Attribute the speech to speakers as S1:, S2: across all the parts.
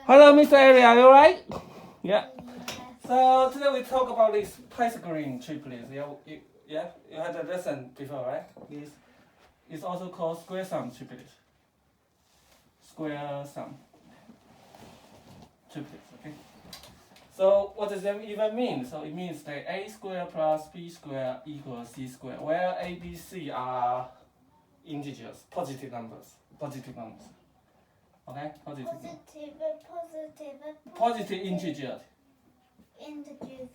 S1: Hello, Mr. Ari, are you alright? Yeah.
S2: Yes.
S1: So today we talk about these Pythagorean triplets. You had a lesson before, right? This is also called square sum triplets. Square sum triplets. Okay. So what does that even mean? So it means that a squared plus b squared equals c squared, where a, b, c are integers, positive numbers. Okay, positive integer.
S2: Integers.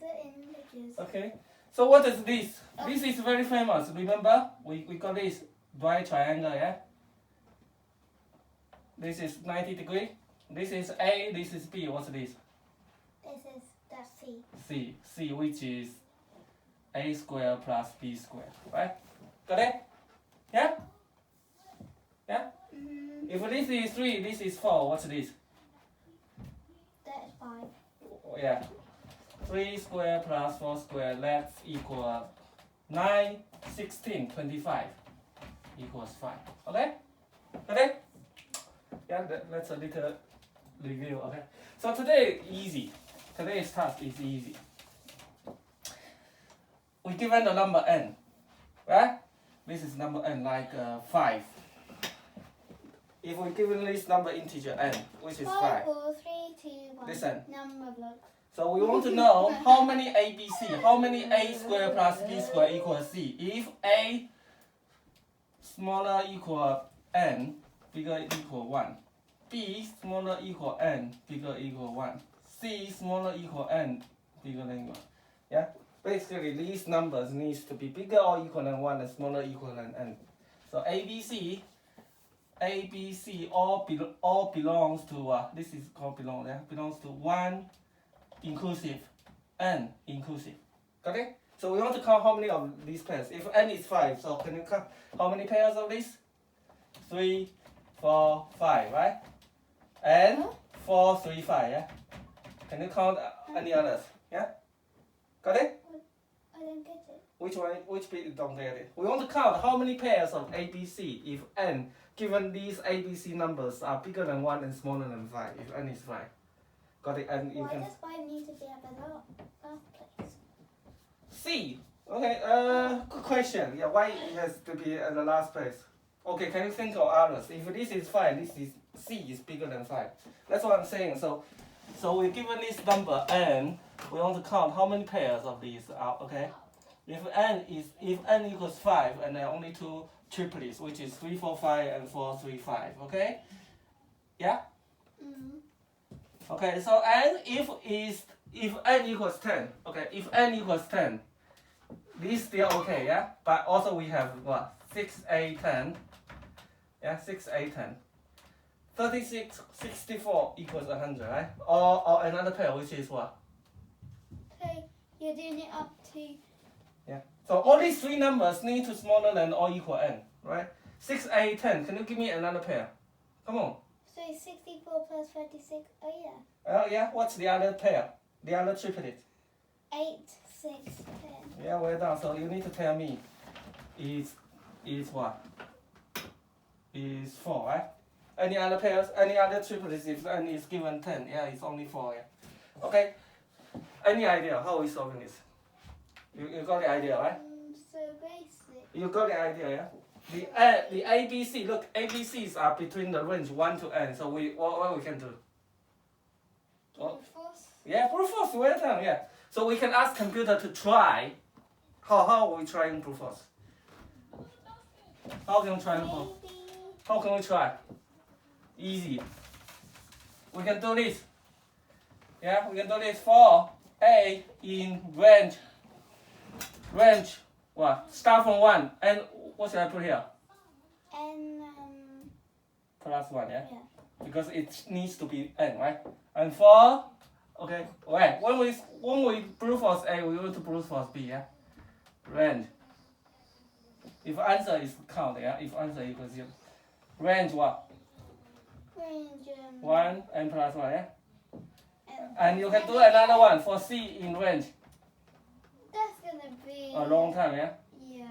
S1: Okay. So what is this? This is very famous. Remember, we got this right triangle, yeah? This is 90 degree. This is A, this is B. What's this?
S2: This is the C.
S1: C, which is A squared plus B squared, right? Got it? Yeah? Yeah? If this is 3, this is 4, what's this?
S2: That's 5.
S1: Oh, yeah. 3 squared plus 4 squared, that's equal 9, 16, 25 equals 5. Okay? Got it? Yeah, that's a little review, okay? So today, easy. Today's task is easy. We given the number n, right? This is number n, like 5. If we given this number integer n, which is 5.
S2: 4, 3, 2, 1.
S1: Listen.
S2: Number block.
S1: So we want to know how many ABC, how many a squared plus b squared equals c. If a smaller equal n, bigger equal 1. B smaller equal n, bigger equal 1. C smaller equal n, bigger than 1. Yeah? Basically, these numbers needs to be bigger or equal than 1 and smaller equal than n. So ABC all belongs to, this is called belong, yeah? Belongs to 1 inclusive, n inclusive. Got it? So we want to count how many of these pairs. If n is 5, so can you count how many pairs of these? 3, 4, 5, right? And 4, 3, 5, yeah? Can you count any others? Yeah? Got it?
S2: I don't get it.
S1: Which bit you don't get it? We want to count how many pairs of ABC if n, given these ABC numbers, are bigger than 1 and smaller than 5, if n is 5. Got it? And you
S2: Why
S1: can
S2: does 5 need to be at the last place?
S1: C. Okay, good question. Yeah, why it has to be at the last place? Okay, can you think of others? If this is 5, this is C is bigger than 5. That's what I'm saying. So we're given this number n, we want to count how many pairs of these are, okay? If n equals 5 and there are only 2 triplets, which is 3, 4, 5 and 4, 3, 5, okay? Yeah? Okay, so n if n equals 10, okay, if n equals 10, this still okay, yeah? But also we have what? 6, 8, 10. Yeah, 6, 8, 10. 36, 64 equals 100, right? Or another pair, which is what?
S2: Okay, you're doing it up to.
S1: Yeah. So all these 3 numbers need to smaller than or equal n, right? 6, 8, 10. Can you give me another pair? Come on.
S2: So 64 plus 36. Oh yeah.
S1: Oh yeah, what's the other pair? The other triplet?
S2: 8, 6, 10.
S1: Yeah, well done. So you need to tell me is what? Is 4, right? Any other pairs? Any other triplets if n is given 10? Yeah, it's only 4, yeah. Okay. Any idea how we solving this? You got the idea, right?
S2: So basic.
S1: You got the idea, yeah? The ABC, look, ABCs are between the range 1 to n. So what we can do?
S2: Brute force.
S1: Yeah, brute force, well done, yeah. So we can ask computer to try. How are we trying brute force? How can we try brute force?
S2: Maybe.
S1: How can we try? Easy. We can do this. Yeah, we can do this for A in range what? Start from 1 and what should I put here?
S2: And
S1: Plus 1, yeah?
S2: yeah.
S1: Because it needs to be n, right? And for okay, right. When we brute force A, we want to brute force B, yeah? Range. If answer is count, yeah? If answer equals 0. Range what?
S2: Range
S1: 1 and plus 1, yeah?
S2: and
S1: And you can do another one for C in range.
S2: that's gonna be
S1: A long time, yeah?
S2: Yeah.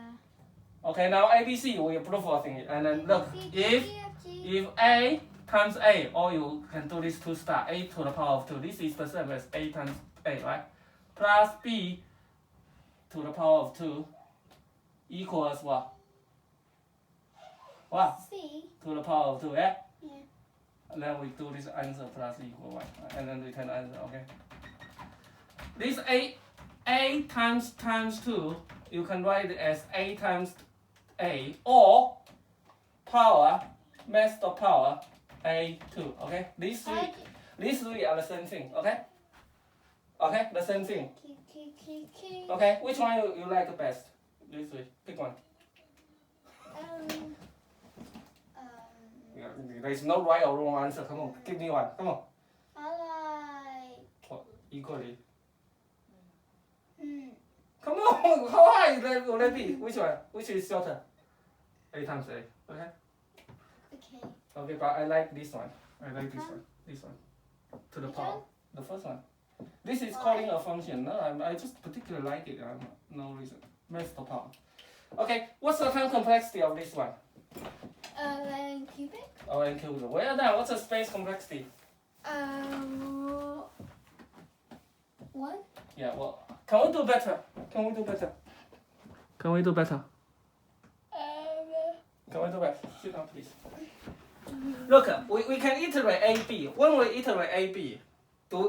S1: Okay, now ABC, we are brute forcing it. And then look, if A times a, or you can do this 2 star, a to the power of 2. This is the same as a times a, right? Plus b to the power of 2 equals what? What?
S2: C.
S1: To the power of 2, yeah?
S2: Yeah.
S1: And then we do this answer plus equal 1, and then return answer, okay? This a times 2, you can write it as a times a, or power, mass to power, a2, okay? These three are the same thing, okay? Okay, the same thing. Okay, which one you like best? These three, pick one. There is no right or wrong answer, come on, give me one, come on.
S2: I like.
S1: Equally. Come on, how high will that be? Which one? Which is shorter? A times A, okay?
S2: Okay.
S1: Okay, but I like this one. I like this one. This one. To the
S2: Which
S1: power.
S2: one?
S1: The first one. This is
S2: Why?
S1: calling a function. No, I just particularly like it. No reason. Mass to power. Okay, what's the time complexity of this one?
S2: N cubic.
S1: Oh, n cubed. Well done. What's the space complexity?
S2: 1.
S1: Yeah, well, can we do better? Can we do better? Can we do better? Can we do better? Sit down, please. Look, we can iterate AB. When we iterate AB,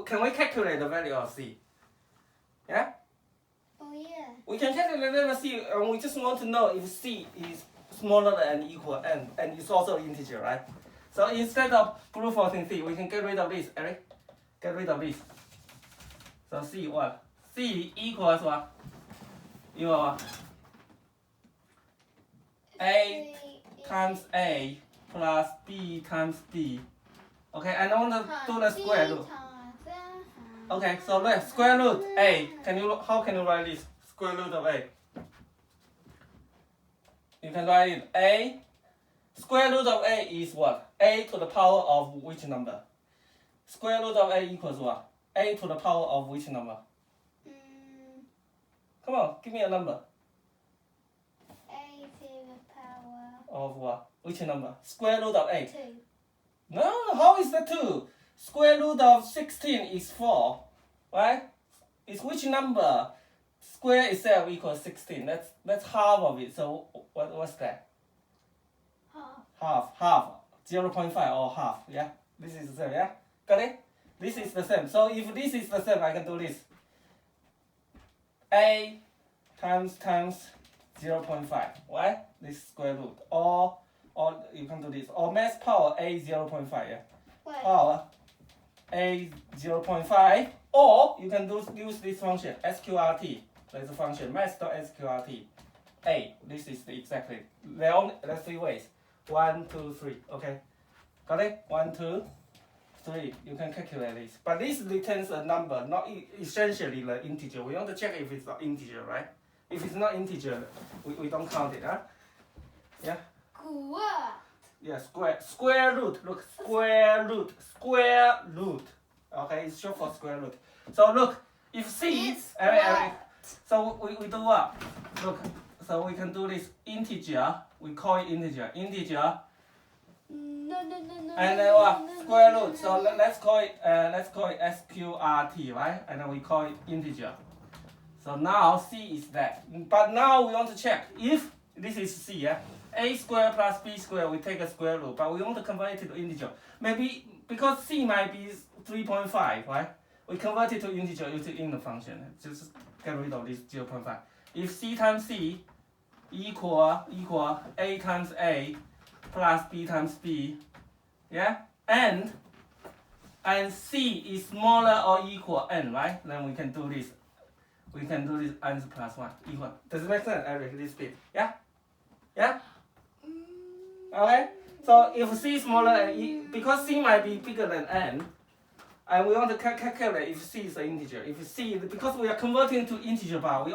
S1: can we calculate the value of C? Yeah?
S2: Oh yeah.
S1: We can calculate the value of C, and we just want to know if C is smaller than or equal n, and it's also integer, right? So instead of brute forcing C, we can get rid of this, Eric. Get rid of this. So C what? C equals what? Equal what? A times A plus B times B. Okay, and I want to do the square root. Okay, so let's square root A. How can you write this? Square root of A. You can write it A. Square root of A is what? A to the power of which number? Square root of A equals what? A to the power of which number? Come on, give me a number.
S2: A to the power
S1: Of what? Which number? Square root of A.
S2: 2.
S1: No, how is that 2? Square root of 16 is 4, right? It's which number? Square itself equals 16. That's half of it. So what's that? Half. 0.5 or half. Yeah? This is the same, yeah? Got it? This is the same. So if this is the same, I can do this. A times 0.5, right? This square root. Or you can do this. Or mass power A 0.5, yeah?
S2: What?
S1: Power A 0.5. Or you can use this function, SQRT. There's a function, mass.sqrt. A. This is exactly. There's 3 ways. 1, 2, 3. Okay? Got it? 1, 2, 3. You can calculate this. But this returns a number, not essentially the integer. We want to check if it's not integer, right? If it's not integer, we don't count it, huh? Yeah?
S2: What?
S1: Yeah, square root. Look, square root. Okay, it's short for square root. So look, if C,
S2: It's
S1: so we do what? Look, so we can do this integer. We call it integer.
S2: No.
S1: And then what? Square root. So let's call it SQRT, right? And then we call it integer. So now C is that. But now we want to check if this is C, yeah? A squared plus B squared, we take a square root, but we want to convert it to integer. Maybe because C might be 3.5, right? We convert it to integer using in the function. Just get rid of this 0.5. If C times C equal A times A plus B times B, yeah? And C is smaller or equal n, right? Then we can do this. We can do this answer plus 1 equal. Does it make sense, Eric? This bit, yeah? Yeah? Okay? So if C is smaller and because C might be bigger than n, and we want to calculate if C is an integer. If C, because we are converting to integer part, we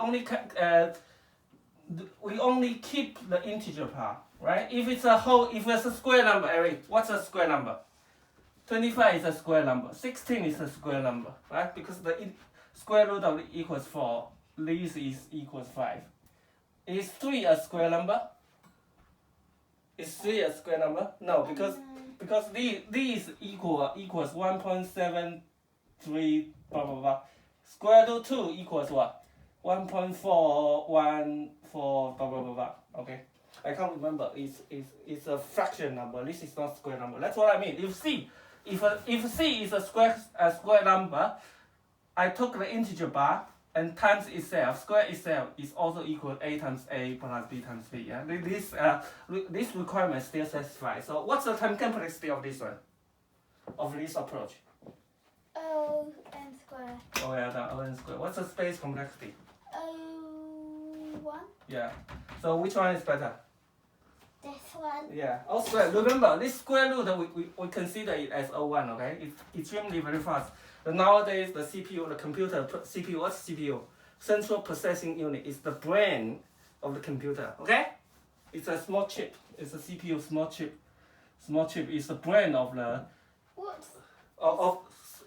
S1: only keep the integer part, right? If it's a square number, Eric, what's a square number? 25 is a square number. 16 is a square number, right? Because the square root of it equals 4. This is equals 5. Is 3 a square number? Is 3 a square number? No, because because these equals 1.73 blah blah blah. Square root 2 equals what? 1.414 blah blah blah blah. Okay. I can't remember. It's a fraction number. This is not square number. That's what I mean. If c is a square number, I took the integer bar and times itself. Square itself is also equal a times a plus b times b. Yeah. This requirement still satisfied. So what's the time complexity of this one? Of this approach?
S2: O n square.
S1: Oh yeah, the O n square. What's the space complexity?
S2: O1.
S1: Yeah. So which one is better?
S2: This one.
S1: Yeah, O square. Remember, this square root, we consider it as O1, okay? It's extremely very fast. But nowadays, the CPU, the computer, CPU, what's CPU? Central Processing Unit is the brain of the computer, okay? It's a small chip. It's a CPU, small chip. Small chip is the brain of the...
S2: What?
S1: Of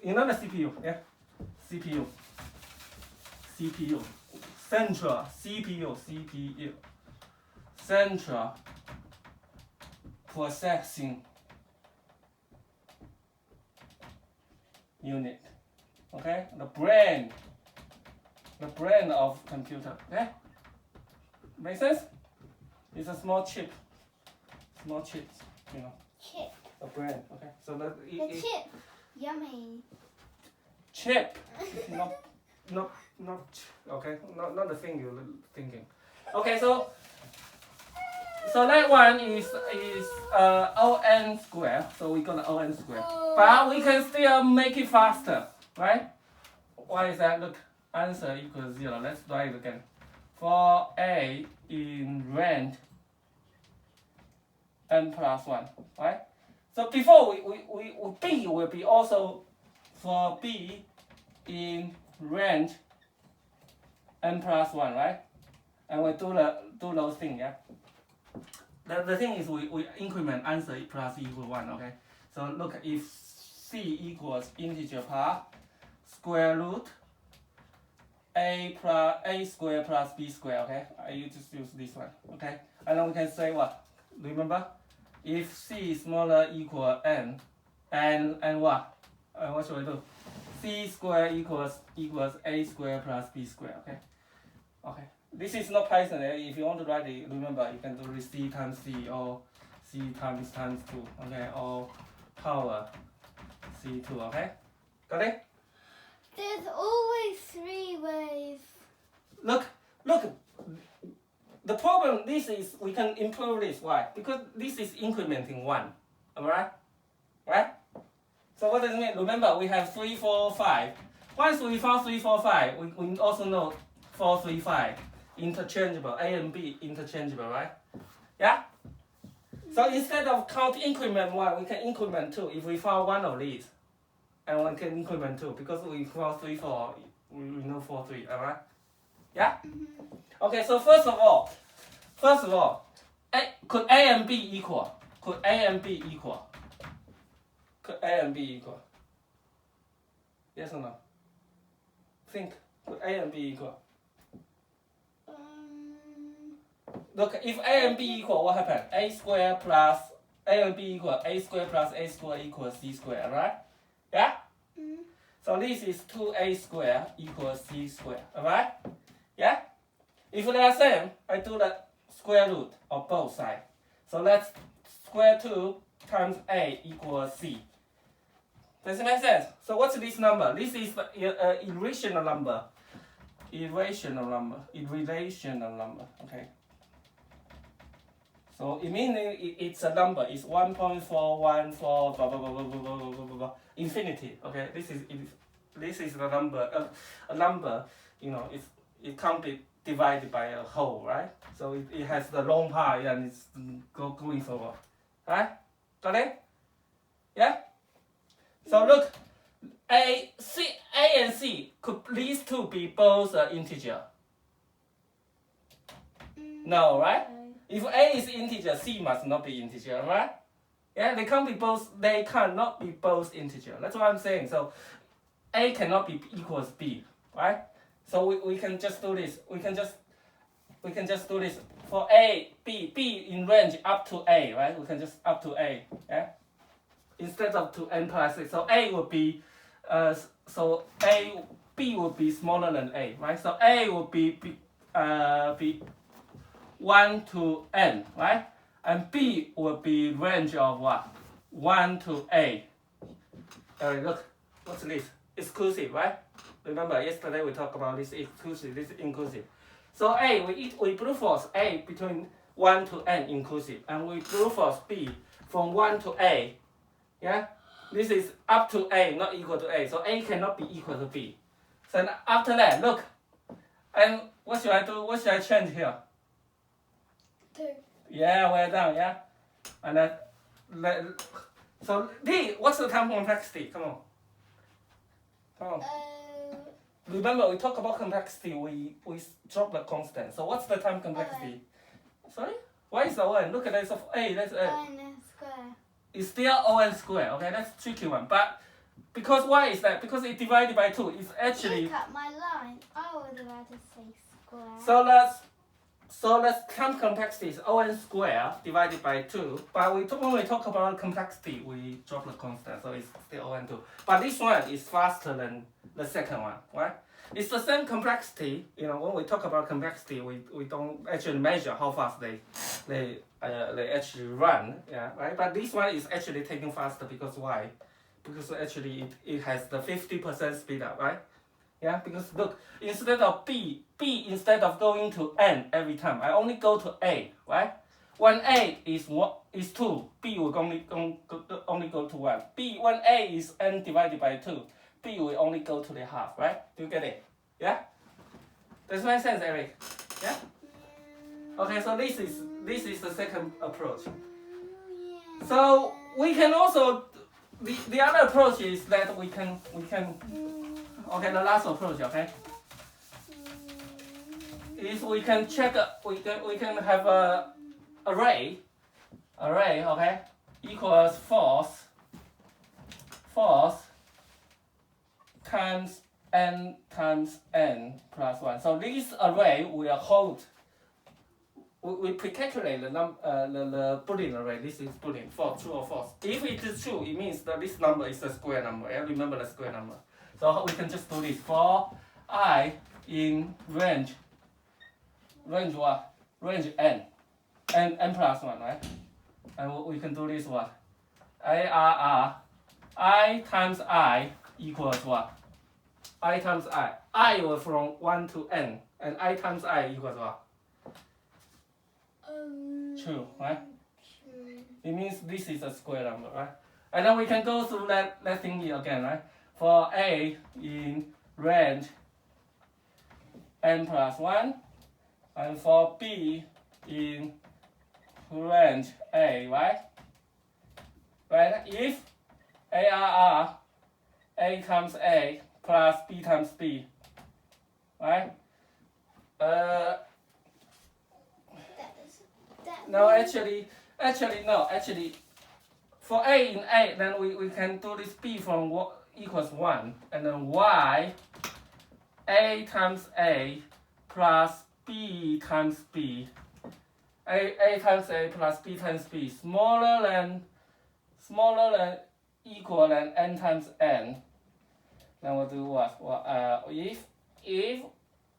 S1: you know the CPU, yeah? CPU. Central, CPU. Central Processing Unit. Okay? The brain of computer. Okay? Make sense? It's a small chip. You know.
S2: Chip.
S1: A brain. Okay? So the
S2: chip. Yummy.
S1: Chip. Not okay. Not the thing you're thinking. Okay, so that one is O(n) square. So we got O(n) square. But we can still make it faster, right? Why is that? Look, answer equals 0. Let's try it again. For a in range n plus 1, right? So before b will be also for b in range n plus 1, right? And we do those things, yeah? The thing is we increment answer plus equal 1, okay? So look, if c equals integer par square root a square plus b square, okay? I just use this one, okay? And then we can say what? Remember? If c is smaller equal n, and what? What should I do? C square equals a square plus b square, okay? Okay. This is not Python. If you want to write it, remember you can do this c times c or c times 2, okay? Or power c2, okay? Got it?
S2: There's always 3 ways.
S1: Look. The problem, this is, we can improve this. Why? Because this is incrementing 1. Alright? Right? So what does it mean? Remember, we have 3, 4, 5. Once we found 3, 4, 5, we also know 4, 3, 5. Interchangeable. A and B interchangeable, right? Yeah? So instead of count increment 1, we can increment 2 if we found one of these. And one can increment 2 because we found 3, 4, we know 4, 3, alright? Yeah? Okay, so first of all, could A and B equal? Could A and B equal? Yes or no? Think. Could A and B equal? Look, if A and B equal, what happens? A and B equal A square plus A square equals C square, right? Yeah? So this is 2A square equals C square, alright? Yeah? If they are same, I do the square root of both sides. So let's square 2 times A equals C. Does it make sense? So what's this number? This is the irrational number. Irrational number, okay? So it means it's a number. It's 1.414 blah blah blah blah blah blah blah blah blah infinity. Okay, this is the number. A number, you know, it can't be divided by a whole, right? So it has the long part and it's going forward, right? Got it? Yeah. So look, A and C, could these two be both integer? No, right? If A is integer, C must not be integer, right? Yeah, they can't be both. They cannot be both integer. That's what I'm saying. So A cannot be equals B, right? So we can just do this. We can just do this for A, B in range up to A, right? We can just up to A, yeah. instead of 2n plus 6. So A would be, B would be smaller than A, right? So A would be 1 to n, right? And B would be range of what? 1 to A. Look, what's this? Exclusive, right? Remember yesterday we talked about this exclusive, this inclusive. So A, we brute force A between 1 to n inclusive, and we brute force B from 1 to A. Yeah? This is up to A, not equal to A. So A cannot be equal to B. So after that, look. And what should I do? What should I change here?
S2: 2.
S1: Yeah, well done, yeah? And then, so D, what's the time complexity? Come on. Come on. Remember, we talk about complexity, we drop the constant. So what's the time complexity? Sorry? Why is the O(n)? Look at this of A, that's A.
S2: O(n) square.
S1: It's still O(n) square, okay? That's a tricky one. But because why is that? Because it's divided by 2. It's actually...
S2: Look at my line. I would have had to say square.
S1: So let's time complexity is O(n) square divided by 2. But when we talk about complexity, we drop the constant, so it's still O(n) 2. But this one is faster than the second one, right? It's the same complexity. You know, when we talk about complexity, we don't actually measure how fast they actually run, yeah, right? But this one is actually taking faster because why? Because actually it has the 50% speed up, right? Yeah, because look, instead of B instead of going to n every time, I only go to A, right? When A is 2, B will only go to 1. When A is n divided by 2, B will only go to the half, right? Do you get it? Yeah? Does that make sense, Eric? Yeah? Okay, so this is the second approach. So we can also the other approach is that we can okay, the last approach, okay? Is we can check we can have a array, okay, equals force times n plus 1. So this array will hold. We pre-calculate the Boolean array. This is Boolean, for true or false. If it is true, it means that this number is a square number. Yeah? Remember the square number. So we can just do this for I in range what? Range n plus 1, right? And we can do this what? I times I equals what? I times I will from 1 to n, and I times I equals what? 2, right? It means this is a square number, right? And then we can go through that thing here again, right? For A in range n plus 1, and for B in range A, right? Right? If ARR, A times A plus B times B, right? No, actually, for A in A, then we can do this B from what equals 1, and then Y, A times A plus B times B, A times A plus B times B, smaller than equal than n times n. Then we'll do what? If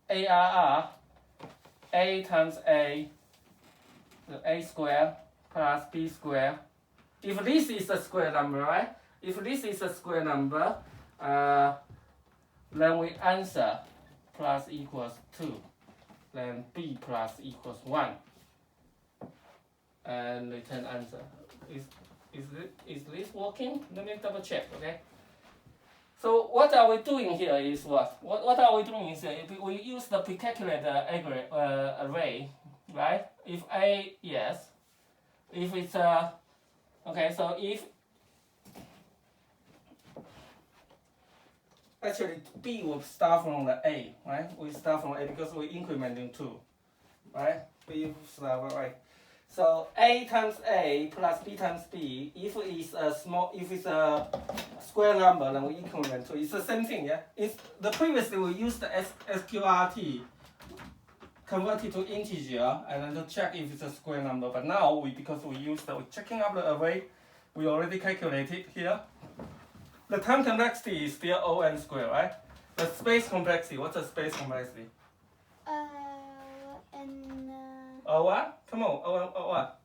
S1: ARR, A times A, A square plus B square. If this is a square number, right? If this is a square number, then we answer plus equals 2. Then B plus equals 1. And return answer. Is this working? Let me double check, okay? So what are we doing here is what? What are we doing is we use the pre-calculated array, right? If A, yes. If it's okay, so if actually B will start from the A, right? We start from A because we're incrementing 2, right? B start right. So A times A plus B times B. If it's a square number, then we increment 2. It's the same thing, yeah. Previously we used the SQRT, convert it to integer, and then to check if it's a square number. But now because we're checking up the array, We already calculated here. The time complexity is still O(n) squared, right? The space complexity, what's the space complexity? O what? Come on, O what?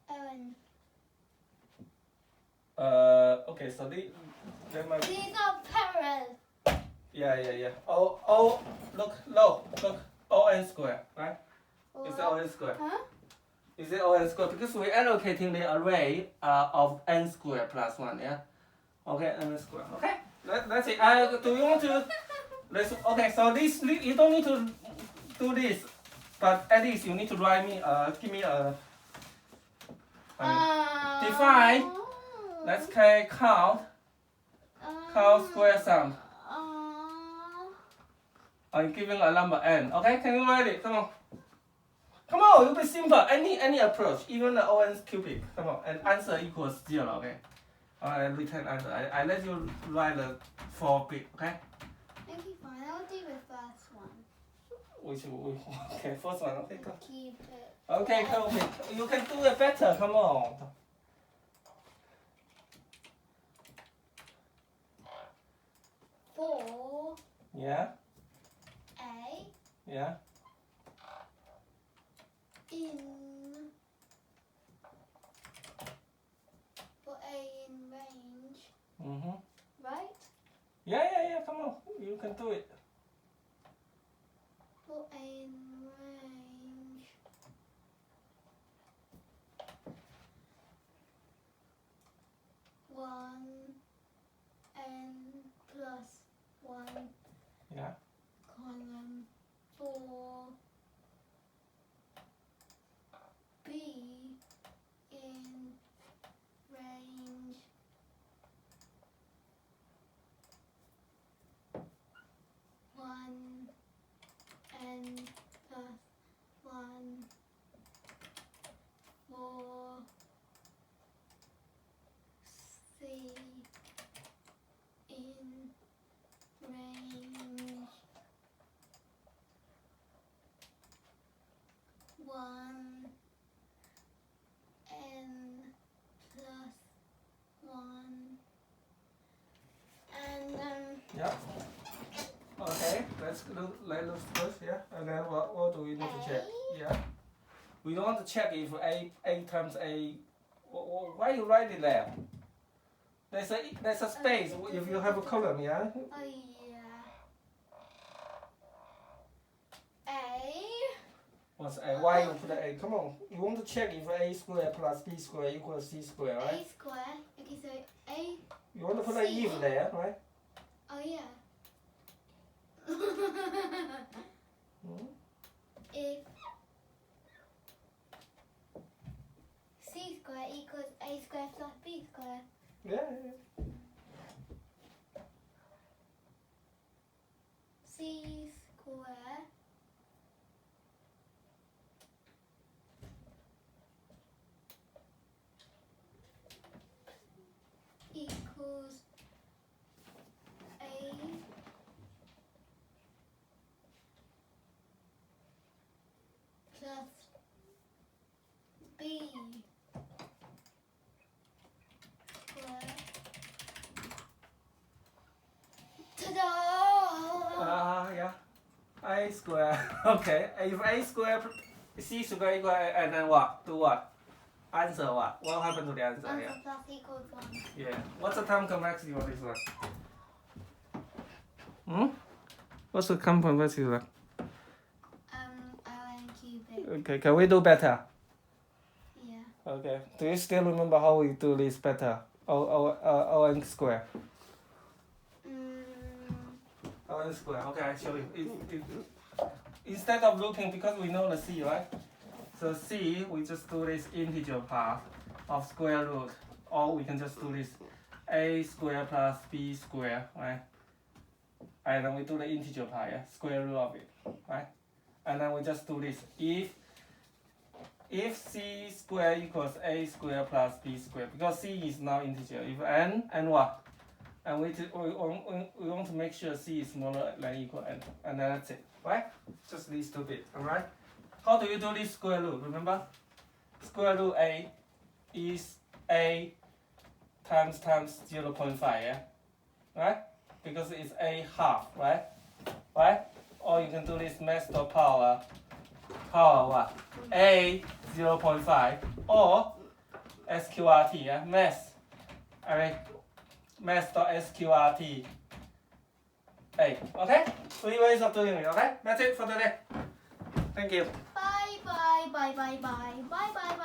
S1: Okay, so they might.
S2: These are parallel.
S1: Yeah. Look, O(n) squared, right? Is it O(n) squared?
S2: Huh?
S1: Is it O(n) squared? Because we're allocating the array of n squared plus 1, yeah? Okay, n squared. Okay, that's it. Do you want to? Okay, so this, you don't need to do this, but at least you need to write me, give me a, define, let's count square sum. I'm giving a number n. Okay, can you write it? Come on. Come on, it'll be simple. Any approach, even the O(n) cubic. Come on, and answer equals 0. Okay. Alright, return answer. I let you write the 4-bit. Okay.
S2: Okay, fine. I'll do the first one.
S1: Okay, first one. Okay, go.
S2: Keep it.
S1: Okay, come on. You can do it better. Come on.
S2: 4
S1: Yeah.
S2: A
S1: Yeah.
S2: in for A in range, right?
S1: Yeah. Come on. You can do it.
S2: For A in range. One n plus 1
S1: Yeah.
S2: column 4 B in range 1 n plus 1 4 C in range 1 n plus 1 and
S1: Yeah. Okay, let's look first, yeah. And then what do we need to check? Yeah. We don't want to check if A times A. Why you write it there? There's a space if you have a column, yeah.
S2: oh yeah, A
S1: What's A? Why you put A? Come on. You want to check if A squared plus B squared equals C squared, right?
S2: A square. Okay, so A.
S1: You want to put an if there, right?
S2: Oh yeah. If C square equals A square plus B square.
S1: Yeah.
S2: C square equals A plus B square. Ta-da!
S1: Yeah. A square. Okay. If A square C square equal A, and then what? Do what? Answer what? What happened to the answer?
S2: Answer
S1: Yeah.
S2: plus equals 1.
S1: Yeah. What's the time complexity for this one? What's the time complexity like?
S2: O(n) cubic.
S1: Okay. Can we do better?
S2: Yeah.
S1: Okay. Do you still remember how we do this better? O(n) square. O(n) square. Okay, I show you. Instead of looking, because we know the C, right? So C, we just do this integer part of square root, or we can just do this A square plus B square, right? And then we do the integer part, yeah? Square root of it, right? And then we just do this. If C square equals A square plus B square, because C is now integer, if n and what? And we want to make sure C is smaller than equal n, and then that's it, right? Just these two bits, alright? How do you do this square root? Remember? Square root A is A times 0.5, yeah? Right? Because it's a half, right? Right? Or you can do this mass to power what? A 0.5 or SQRT, yeah? Mass dot SQRT A. Okay? 3 ways of doing it, okay? That's it for today. Thank you.
S2: Bye bye bye bye bye bye bye bye.